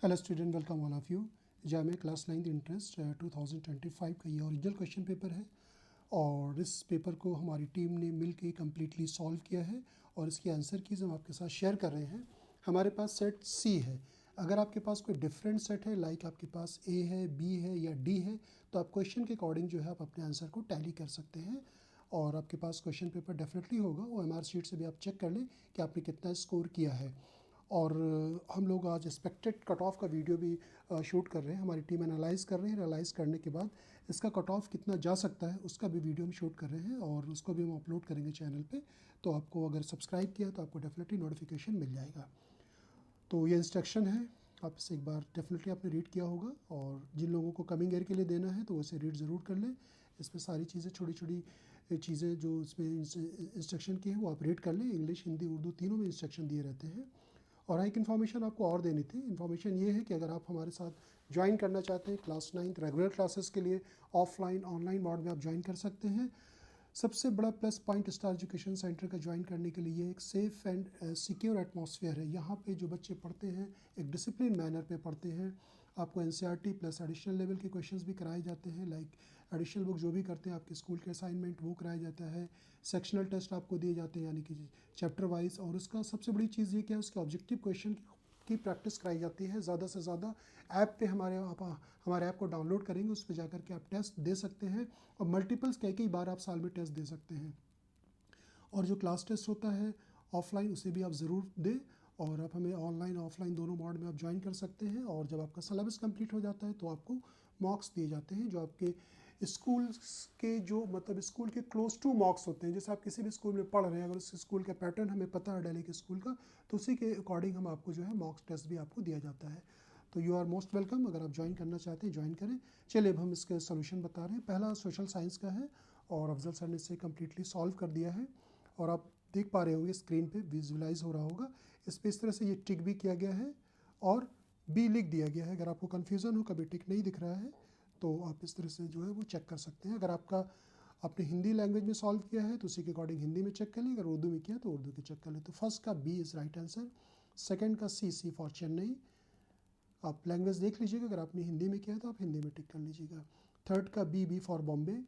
Hello student, welcome all of you. Jamia class 9 entrance 2025 का ये original question paper है और इस पेपर को हमारी टीम ने मिल के कम्प्लीटली सॉल्व किया है और इसके आंसर कीज़ हम आपके साथ शेयर कर रहे हैं। हमारे पास सेट सी है। अगर आपके पास कोई डिफरेंट सेट है, लाइक आपके पास ए है, बी है या डी है, तो आप क्वेश्चन के अकॉर्डिंग जो है आप अपने आंसर को टैली कर सकते हैं और आपके पास क्वेश्चन पेपर डेफिनेटली होगा। वो एमआर शीट से भी आप चेक कर लें कि आपने कितना स्कोर किया है। और हम लोग आज एक्सपेक्टेड कट ऑफ का वीडियो भी शूट कर रहे हैं। हमारी टीम एनालाइज़ कर रही है। एनालाइज़ करने के बाद इसका कट ऑफ कितना जा सकता है उसका भी वीडियो हम शूट कर रहे हैं और उसको भी हम अपलोड करेंगे चैनल पे। तो आपको अगर सब्सक्राइब किया तो आपको डेफिनेटली नोटिफिकेशन मिल जाएगा। तो ये इंस्ट्रक्शन है, आप इसे एक बार डेफिनेटली आपने रीड किया होगा और जिन लोगों को कमिंग ईयर के लिए देना है तो वो इसे रीड ज़रूर कर लें। इसमें सारी चीज़ें, छोटी छोटी चीज़ें जो इसमें इंस्ट्रक्शन की हैं वो आप रीड कर लें। इंग्लिश, हिंदी, उर्दू तीनों में इंस्ट्रक्शन दिए रहते हैं। और एक इन्फॉर्मेशन आपको और देनी थी। इन्फॉर्मेशन ये है कि अगर आप हमारे साथ ज्वाइन करना चाहते हैं क्लास 9 रेगुलर क्लासेस के लिए, ऑफलाइन ऑनलाइन मोड में आप ज्वाइन कर सकते हैं। सबसे बड़ा plus point star education centre का ज्वाइन करने के लिए एक सेफ़ एंड सिक्योर एटमॉस्फेयर है। यहाँ पे जो बच्चे पढ़ते हैं एक डिसिप्लिन मैनर पे पढ़ते हैं। आपको एनसीईआरटी प्लस एडिशनल लेवल के क्वेश्चंस भी कराए जाते हैं, लाइक एडिशनल बुक जो भी करते हैं आपके स्कूल के असाइनमेंट वो कराया जाता है। सेक्शनल टेस्ट आपको दिए जाते हैं यानी कि चैप्टर वाइज। और उसका सबसे बड़ी चीज़ ये क्या है, उसके ऑब्जेक्टिव क्वेश्चन की प्रैक्टिस कराई जाती है ज़्यादा से ज़्यादा। ऐप पे हमारे ऐप को डाउनलोड करेंगे, उस पर जाकर के आप टेस्ट दे सकते हैं और मल्टीपल्स कई बार आप साल में टेस्ट दे सकते हैं। और जो क्लास टेस्ट होता है ऑफलाइन उसे भी आप ज़रूर दें और आप हमें ऑनलाइन ऑफलाइन दोनों मोड में आप ज्वाइन कर सकते हैं। और जब आपका सिलेबस कंप्लीट हो जाता है तो आपको मार्क्स दिए जाते हैं जो आपके स्कूल के, जो मतलब स्कूल के क्लोज टू मार्क्स होते हैं। जैसे आप किसी भी स्कूल में पढ़ रहे हैं, अगर उस स्कूल का पैटर्न हमें पता है दिल्ली के स्कूल का, तो उसी के अकॉर्डिंग हम आपको जो है मार्क्स टेस्ट भी आपको दिया जाता है। तो यू आर मोस्ट वेलकम। अगर आप ज्वाइन करना चाहते हैं ज्वाइन करें। चलिए अब हम इसके सोल्यूशन बता रहे हैं। पहला सोशल साइंस का है और अफजल सर ने इसे कम्प्लीटली सॉल्व कर दिया है और आप देख पा रहे होंगे स्क्रीन पे विजुलाइज हो रहा होगा। इस पर इस तरह से ये टिक भी किया गया है और बी लिख दिया गया है। अगर आपको कन्फ्यूज़न हो, कभी टिक नहीं दिख रहा है, तो आप इस तरह से जो है वो चेक कर सकते हैं। अगर आपने हिंदी लैंग्वेज में सॉल्व किया है तो उसी के अकॉर्डिंग हिंदी में चेक कर लें। अगर उर्दू में किया तो उर्दू के चेक कर लें। तो फर्स्ट का B is right answer. Second का सी फॉर चेन्नई। आप लैंग्वेज देख लीजिएगा, अगर आपने हिंदी में किया है तो आप हिंदी में टिक कर लीजिएगा। थर्ड का बी फॉर बॉम्बे।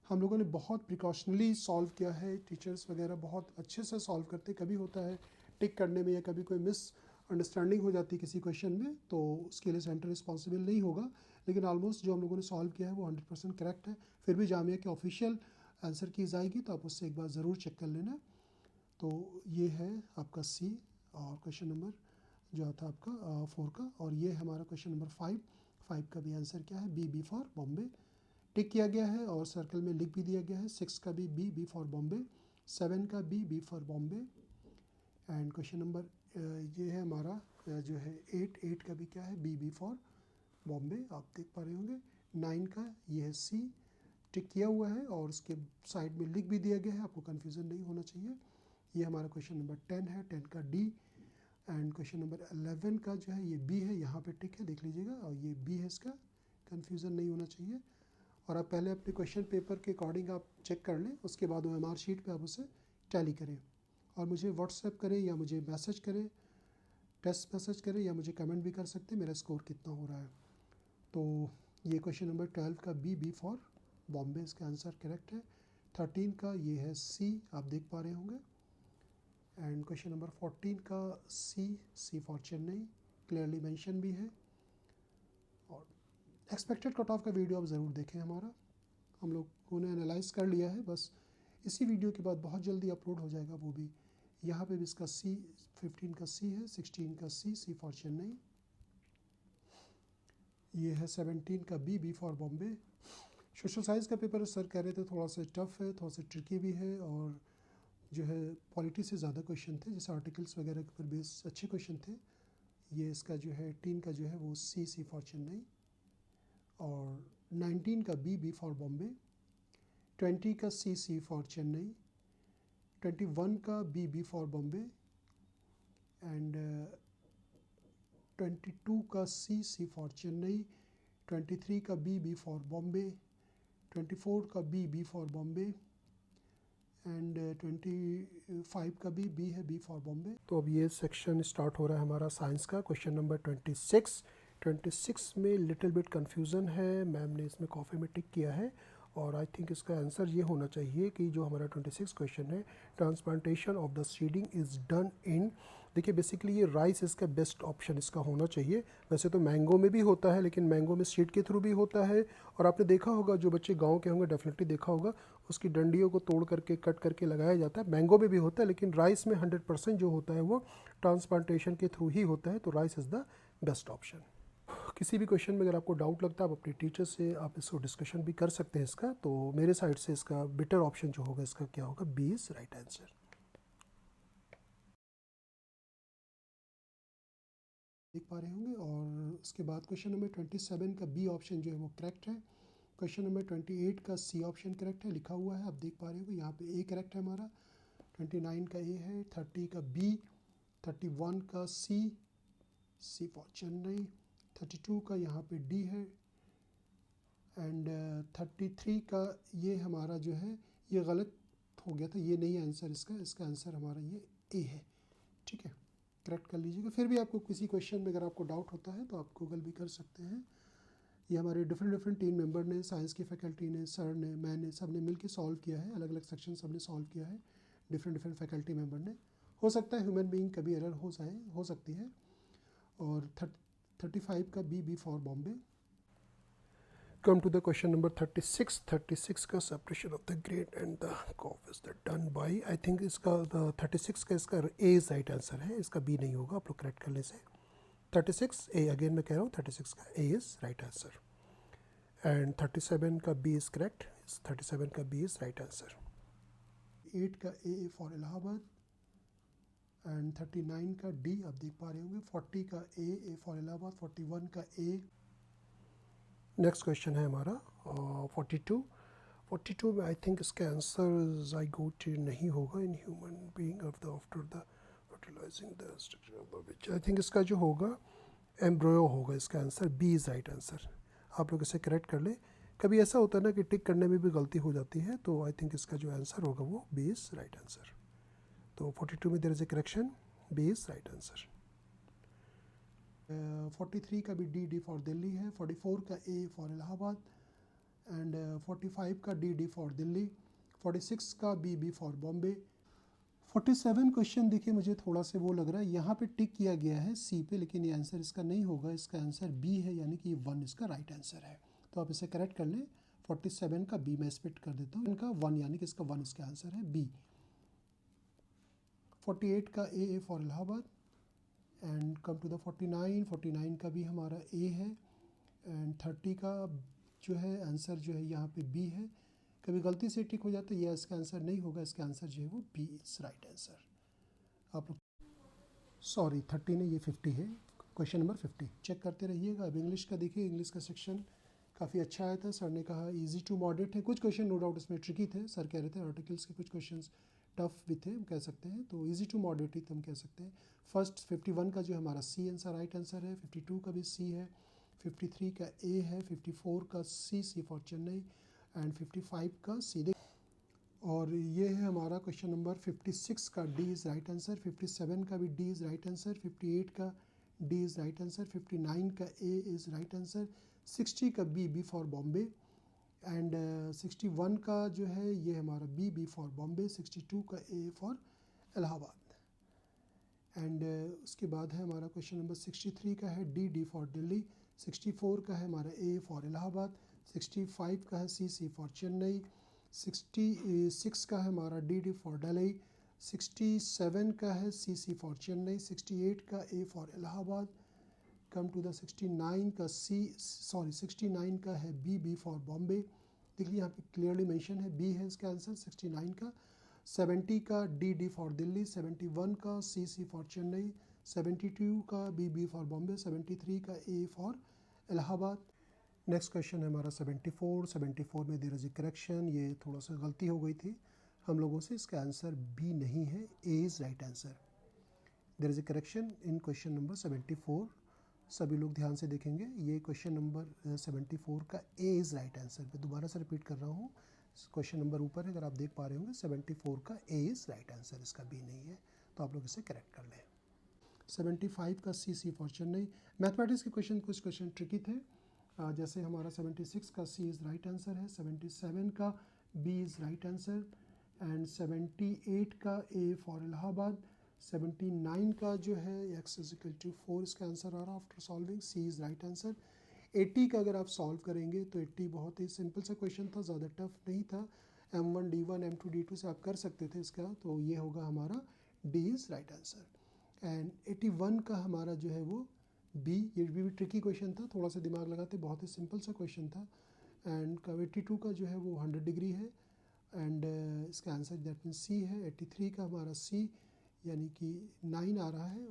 हम लोगों ने बहुत प्रिकॉशनली सॉल्व किया है। टीचर्स वगैरह बहुत अच्छे से सॉल्व करते। कभी होता है टिक करने में या कभी कोई मिस अंडरस्टैंडिंग हो जाती है किसी क्वेश्चन में, तो उसके लिए सेंटर रिस्पॉन्सिबल नहीं होगा। लेकिन ऑलमोस्ट जो हम लोगों ने सॉल्व किया है वो 100% करेक्ट है। फिर भी जामिया के ऑफिशियल आंसर कीज़ आएगी तो आप उससे एक बार ज़रूर चेक कर लेना। तो ये है आपका सी और क्वेश्चन नंबर जो था आपका 4 का। और ये है हमारा क्वेश्चन नंबर 5 का भी आंसर क्या है, बी फॉर बॉम्बे टिक किया गया है और सर्कल में लिख भी दिया गया है। 6 का भी बी फॉर बॉम्बे। 7 का B for Bombay. And question number ये है हमारा जो है 8 का भी क्या है, बी फॉर बॉम्बे। आप देख पा रहे होंगे। 9 का ये है सी, टिक किया हुआ है और उसके साइड में लिख भी दिया गया है, आपको कन्फ्यूज़न नहीं होना चाहिए। ये हमारा क्वेश्चन नंबर 10 है, 10 का डी। एंड क्वेश्चन नंबर 11 का जो है ये बी है, यहाँ पे टिक है देख लीजिएगा और ये बी है, इसका कन्फ्यूज़न नहीं होना चाहिए। और आप पहले अपने क्वेश्चन पेपर के अकॉर्डिंग आप चेक कर लें, उसके बाद वो एमआर शीट पे आप उसे टैली करें और मुझे व्हाट्सएप करें या मुझे मैसेज करें, टेस्ट मैसेज करें या मुझे कमेंट भी कर सकते हैं मेरा स्कोर कितना हो रहा है। तो ये क्वेश्चन नंबर 12 का बी फॉर बॉम्बे, इसका आंसर करेक्ट है। 13 का ये है सी, आप देख पा रहे होंगे। एंड क्वेश्चन नंबर 14 का C for Chennai, clearly mention भी है। और एक्सपेक्टेड कट ऑफ का वीडियो आप ज़रूर देखें हमारा, हम लोगों ने एनालाइज कर लिया है। बस इसी वीडियो के बाद बहुत जल्दी अपलोड हो जाएगा वो भी। यहाँ पे भी इसका सी 15 का सी है, 16 का सी फॉर चेन्नई। ये है 17 का B for Bombay. Social science का पेपर सर कह रहे थे थोड़ा सा टफ है, थोड़ा सा ट्रिकी भी है और जो है पॉलिटी से ज़्यादा क्वेश्चन थे, जैसे आर्टिकल्स वगैरह के ऊपर बेस अच्छे क्वेश्चन थे। ये इसका जो है 18 का जो है वो सी फॉर चेन्नई और 19 का बी फॉर बॉम्बे। 20 का सी फॉर चेन्नई। 21 का बी फॉर बॉम्बे। एंड 22 का सी फॉर चेन्नई। 23 का बी फॉर बॉम्बे। 24 का बी फॉर बॉम्बे। एंड 25 का भी बी है, बी फॉर बॉम्बे। तो अब ये सेक्शन स्टार्ट हो रहा है हमारा साइंस का। क्वेश्चन नंबर 26 में लिटिल बिट कन्फ्यूज़न है, मैम ने इसमें कॉफ़ी में टिक किया है और आई थिंक इसका आंसर ये होना चाहिए कि जो हमारा 26 क्वेश्चन है, transplantation of the seeding is done in, देखिए बेसिकली ये राइस इसका बेस्ट ऑप्शन इसका होना चाहिए। वैसे तो मैंगो में भी होता है, लेकिन मैंगो में सीड के थ्रू भी होता है। और आपने देखा होगा, जो बच्चे गांव के होंगे डेफिनेटली देखा होगा, उसकी डंडियों को तोड़ करके कट करके लगाया जाता है। मैंगो में भी होता है, लेकिन राइस में 100% जो होता है वो ट्रांसप्लांटेशन के थ्रू ही होता है। तो rice is the best option. किसी भी क्वेश्चन में अगर आपको डाउट लगता है, आप अपने टीचर से आप इसको डिस्कशन भी कर सकते हैं इसका। तो मेरे साइड से इसका बेटर ऑप्शन जो होगा इसका क्या होगा, बी इज़ राइट आंसर। देख पा रहे होंगे। और उसके बाद क्वेश्चन नंबर 27 का बी ऑप्शन जो है वो करेक्ट है। क्वेश्चन नंबर 28 का सी ऑप्शन करेक्ट है, लिखा हुआ है, आप देख पा रहे होंगे यहाँ पे ए करेक्ट है हमारा, 29 का ए है, 30 का बी, 31 का सी फॉर चेन्नई, 32 का यहाँ पे डी है, एंड 33 का ये हमारा जो है ये गलत हो गया था, ये नहीं है आंसर इसका आंसर हमारा ये ए है। ठीक है, करेक्ट कर लीजिएगा। फिर भी आपको किसी क्वेश्चन में अगर आपको डाउट होता है तो आप गूगल भी कर सकते हैं। ये हमारे डिफरेंट टीम मेंबर ने, साइंस की फैकल्टी ने, सर ने, मैंने, सब ने मिलकर सॉल्व किया है। अलग अलग सेक्शन सब ने सॉल्व किया है, डिफरेंट फैकल्टी मेंबर ने। हो सकता है ह्यूमन बीइंग कभी एरर हो सकती है। और 35 का B for Bombay. Come to the question number 36. 36 का separation of the grain and the cough is that done by, I think इसका 36 का इसका A is right answer है, इसका B नहीं होगा, आप लोग करेक्ट कर ले से। 36 A, अगेन मैं कह रहा हूँ 36 का A is right answer and 37 का B is correct, 37 का B is right answer। 8 का A for इलाहाबाद एंड 39 का D आप देख पा रहे होंगे। 40 का A for इलाहाबाद, 41 का A। नेक्स्ट क्वेश्चन है हमारा 42 में आई थिंक इसका आंसर ज़ाइगोट नहीं होगा in human being after the fertilising the structure of the which, I think इसका जो होगा एम्ब्रियो होगा इसका answer. B is right answer. आप लोग इसे करेक्ट कर ले। कभी ऐसा होता है ना कि टिक करने में भी गलती हो जाती है, तो आई थिंक इसका जो आंसर होगा वो बी इज़ राइट आंसर। तो 42 में there is a correction, B is right answer. 43 का भी डी फॉर दिल्ली है, 44 का ए फॉर इलाहाबाद एंड 45 का डी फॉर दिल्ली, 46 का बी फॉर बॉम्बे। 47 क्वेश्चन देखिए मुझे थोड़ा सा वो लग रहा है, यहाँ पे टिक किया गया है सी पे, लेकिन ये आंसर इसका नहीं होगा, इसका आंसर बी है, यानी कि 1 इसका राइट आंसर है। तो आप इसे करेक्ट कर लें। 47 का बी मैं स्प्लिट कर देता हूँ, इनका 1, यानी कि इसका 1 इसका आंसर है बी। 48 का A for Allahabad and come to the 49 का भी हमारा ए है एंड 30 का जो है आंसर जो है यहाँ पे बी है। कभी गलती से टिक हो जाता है, ये इसका आंसर नहीं होगा, इसका आंसर जो है वो बी इज राइट आंसर। आप लोग सॉरी 30 नहीं, ये 50 है, क्वेश्चन नंबर 50 चेक करते रहिएगा। अब इंग्लिश का देखिए, इंग्लिश का सेक्शन काफ़ी अच्छा आया था। सर ने कहा इजी टू मॉडरेट है, कुछ क्वेश्चन नो डाउट इसमें ट्रिकी थे, सर कह रहे थे आर्टिकल्स के कुछ क्वेश्चन टफ भी थे, हम कह सकते हैं। तो इजी टू मॉडरेट ही हम कह सकते हैं। फर्स्ट 51 का जो हमारा सी आंसर राइट आंसर है, 52 का भी सी है, 53 का ए है, 54 का सी फॉर चेन्नई एंड 55 का सी। और ये है हमारा क्वेश्चन नंबर 56 का डी इज़ राइट आंसर, 57 का भी डी इज़ राइट आंसर, 58 का डी इज़ राइट आंसर, 59 का ए इज़ राइट आंसर, 60 का बी फॉर बॉम्बे एंड 61 का जो है ये हमारा बी फॉर बॉम्बे, 62 का ए फॉर इलाहाबाद एंड उसके बाद है हमारा क्वेश्चन नंबर 63 का है डी फॉर दिल्ली, 64 का है हमारा ए फॉर इलाहाबाद, 65 का है सी फॉर चेन्नई, 66 का है हमारा डी फॉर दिल्ली, 67 का है सी फॉर चेन्नई, 68 का A for Allahabad. Come to the 69 का 69 का है बी फॉर बॉम्बे। देखिए यहाँ पे क्लियरली मेंशन है बी है इसका आंसर 69 का। 70 का डी फॉर दिल्ली, 71 का सी फॉर चेन्नई, 72 का बी फॉर बॉम्बे, 73 का A for Allahabad. Next question है हमारा 74 में देयर इज ए करेक्शन, ये थोड़ा सा गलती हो गई थी हम लोगों से, इसका आंसर बी नहीं है, A is right answer. There is a correction in question number 74, सभी लोग ध्यान से देखेंगे। ये क्वेश्चन नंबर 74 का ए इज़ राइट आंसर। मैं दोबारा से रिपीट कर रहा हूँ, क्वेश्चन नंबर ऊपर है, अगर आप देख पा रहे होंगे 74 का ए इज़ राइट आंसर, इसका बी नहीं है, तो आप लोग इसे करेक्ट कर लें। 75 का सी फॉर चेन्नई। मैथमेटिक्स के क्वेश्चन, कुछ क्वेश्चन ट्रिकी थे, जैसे हमारा 76 का सी इज़ राइट आंसर है, 77 का B is right answer, and 78 का ए फॉर इलाहाबाद, 79 का जो है एक्स इज इक्वल टू 4 इसका आंसर आ रहा after solving, C is right answer. 80 का अगर आप सॉल्व करेंगे तो 80 बहुत ही सिंपल सा क्वेश्चन था, ज़्यादा टफ नहीं था, M1 D1 M2 D2 से आप कर सकते थे इसका, तो ये होगा हमारा D is right answer. And 81 का हमारा जो है वो बी, ये भी ट्रिकी क्वेश्चन था, थोड़ा सा दिमाग लगाते, बहुत ही सिंपल सा क्वेश्चन था। एंड 82 का जो है वो 100 डिग्री है, एंड इसका आंसर दैट मीन सी है। 83 का हमारा सी यानी कि 9 आ रहा है,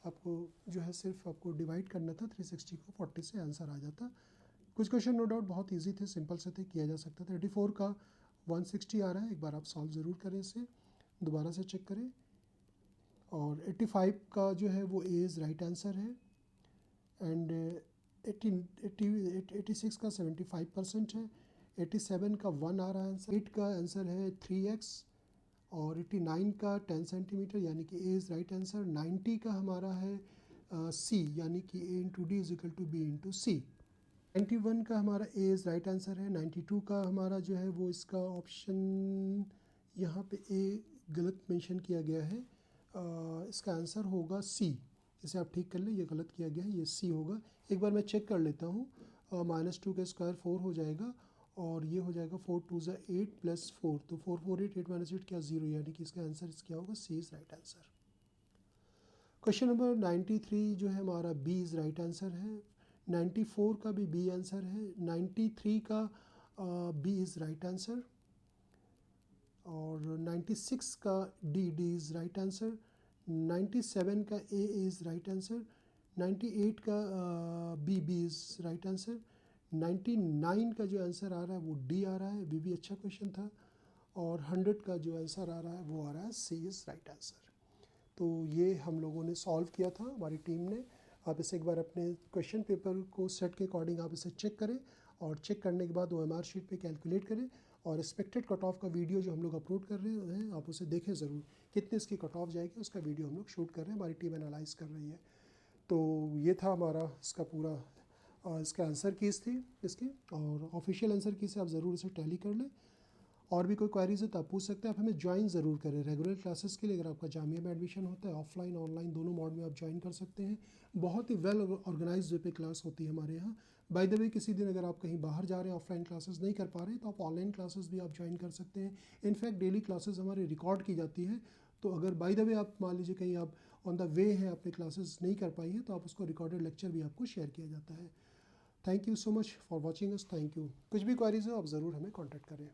आपको जो है सिर्फ आपको डिवाइड करना था 360 को 40 से, आंसर आ जाता। कुछ क्वेश्चन नो डाउट बहुत इजी थे, सिंपल से थे, किया जा सकता था। 84 का 160 आ रहा है, एक बार आप सॉल्व ज़रूर करें इसे, दोबारा से चेक करें। और 85 का जो है वो ए इज़ राइट आंसर है, एंड 86 का 75% है, 87 का 1 आ रहा है आंसर, 8 का आंसर है 3x, और 89 का 10 सेंटीमीटर यानी कि ए इज़ राइट आंसर। 90 का हमारा है सी यानी कि a into d is equal to b into c. 91 का हमारा ए इज़ राइट आंसर है। 92 का हमारा जो है वो इसका ऑप्शन यहाँ पे ए गलत मेंशन किया गया है, इसका आंसर होगा सी, इसे आप ठीक कर लें, ये गलत किया गया है, ये सी होगा। एक बार मैं चेक कर लेता हूँ, -2 का स्क्वायर 4 हो जाएगा, और ये हो जाएगा 4 2 ज़ा 8 + 4, तो 4 4 8 8 - 8 क्या 0, यानी कि इसका आंसर क्या होगा, C is right answer. Question number 93 जो है हमारा बी इज़ राइट आंसर है। 94 का भी बी आंसर है। 93 का बी इज़ राइट आंसर, और 96 का डी इज़ राइट आंसर। 97 का ए इज़ राइट आंसर। 98 का बी इज़ राइट आंसर। 99 का जो आंसर आ रहा है वो डी आ रहा है, बी भी अच्छा क्वेश्चन था। और 100 का जो आंसर आ रहा है वो आ रहा है सी इज़ राइट आंसर। तो ये हम लोगों ने सॉल्व किया था, हमारी टीम ने। आप इसे एक बार अपने क्वेश्चन पेपर को सेट के अकॉर्डिंग आप इसे चेक करें, और चेक करने के बाद OMR शीट पे कैलकुलेट करें, और एक्सपेक्टेड कट ऑफ का वीडियो जो हम लोग अपलोड कर रहे हैं आप उसे देखें ज़रूर, कितने इसकी कट ऑफ जाएगी उसका वीडियो हम लोग शूट कर रहे हैं, हमारी टीम एनालाइज कर रही है। तो ये था हमारा इसका पूरा इसके आंसर कीज़ थी इसकी, और ऑफिशियल आंसर की से आप ज़रूर इसे टैली कर लें। और भी कोई क्वेरीज हो तो आप पूछ सकते हैं। आप हमें ज्वाइन ज़रूर करें रेगुलर क्लासेस के लिए। अगर आपका जामिया में एडमिशन होता है, ऑफलाइन ऑनलाइन दोनों मोड में आप ज्वाइन कर सकते हैं। बहुत ही वेल ऑर्गेनाइज्ड वे पे क्लास होती है हमारे यहाँ। बाय द वे, किसी दिन अगर आप कहीं बाहर जा रहे हैं, ऑफलाइन क्लासेस नहीं कर पा रहे हैं, तो आप ऑनलाइन क्लासेस भी आप ज्वाइन कर सकते हैं। इनफैक्ट डेली क्लासेस हमारे रिकॉर्ड की जाती है, तो अगर बाय द वे आप मान लीजिए कहीं आप ऑन द वे हैं, अपने क्लासेस नहीं कर पाई हैं, तो आप उसको रिकॉर्डेड लेक्चर भी आपको शेयर किया जाता है। Thank you so much for watching us, thank you. कुछ भी क्वेरीज हो आप ज़रूर हमें कॉन्टैक्ट करें।